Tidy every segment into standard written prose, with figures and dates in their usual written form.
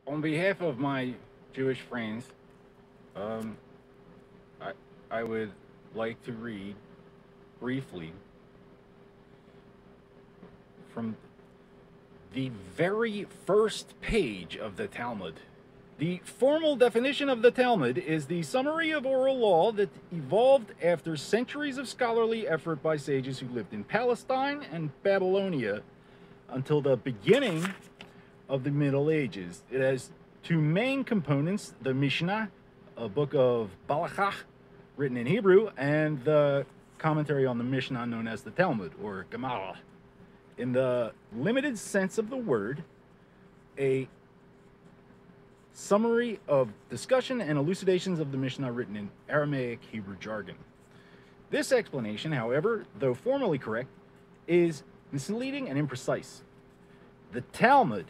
On behalf of my Jewish friends, um, I, I would like to read briefly from the very first page of the Talmud. The formal definition of the Talmud is the summary of oral law that evolved after centuries of scholarly effort by sages who lived in Palestine and Babylonia until the beginning of the Middle Ages. It has two main components: the Mishnah, a book of Balachach written in Hebrew, and the commentary on the Mishnah known as the Talmud, or Gemara. In the limited sense of the word, a summary of discussion and elucidations of the Mishnah written in Aramaic Hebrew jargon. This explanation, however, though formally correct, is misleading and imprecise. The Talmud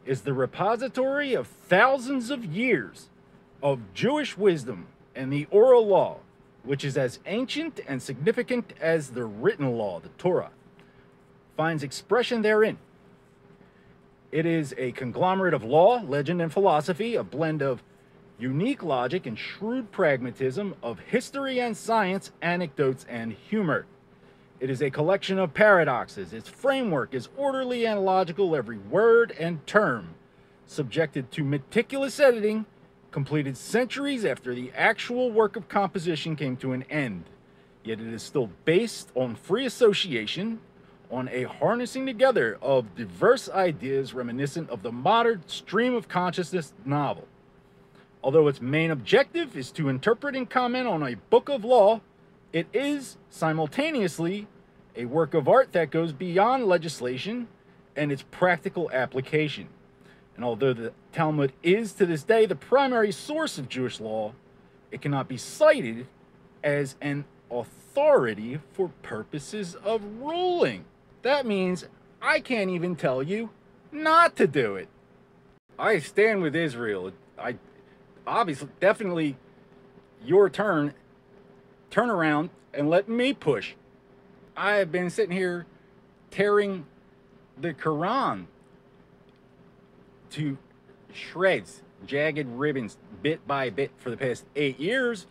is the repository of thousands of years of Jewish wisdom and the oral law, which is as ancient and significant as the written law, the Torah, finds expression therein. It is a conglomerate of law, legend, and philosophy, a blend of unique logic and shrewd pragmatism, of history and science, anecdotes, and humor. It is a collection of paradoxes. Its framework is orderly and logical, every word and term, subjected to meticulous editing, completed centuries after the actual work of composition came to an end. Yet it is still based on free association, on a harnessing together of diverse ideas reminiscent of the modern stream of consciousness novel. Although its main objective is to interpret and comment on a book of law, it is simultaneously a work of art that goes beyond legislation and its practical application. And although the Talmud is to this day the primary source of Jewish law, it cannot be cited as an authority for purposes of ruling. That means I can't even tell you not to do it. I stand with Israel. I obviously, definitely your turn. Turn around and let me push. I have been sitting here tearing the Quran to shreds, jagged ribbons, bit by bit for the past 8 years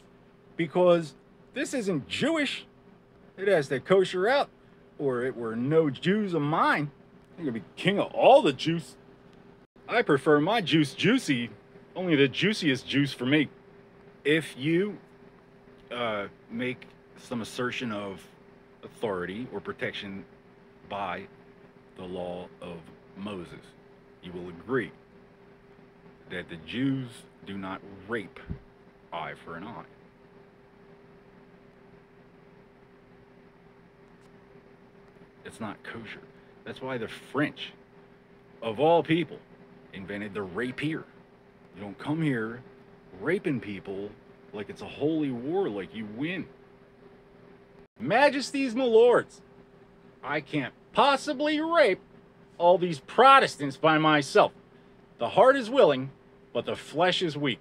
because this isn't Jewish. It has to kosher out, or it were no Jews of mine. I'm gonna be king of all the juice. I prefer my juice juicy, only the juiciest juice for me. If you make some assertion of authority or protection by the law of Moses, you will agree that the Jews do not rape eye for an eye. It's not kosher. That's why the French, of all people, invented the rapier. You don't come here raping people like it's a holy war, like you win. Majesties, my lords, I can't possibly rape all these Protestants by myself. The heart is willing, but the flesh is weak.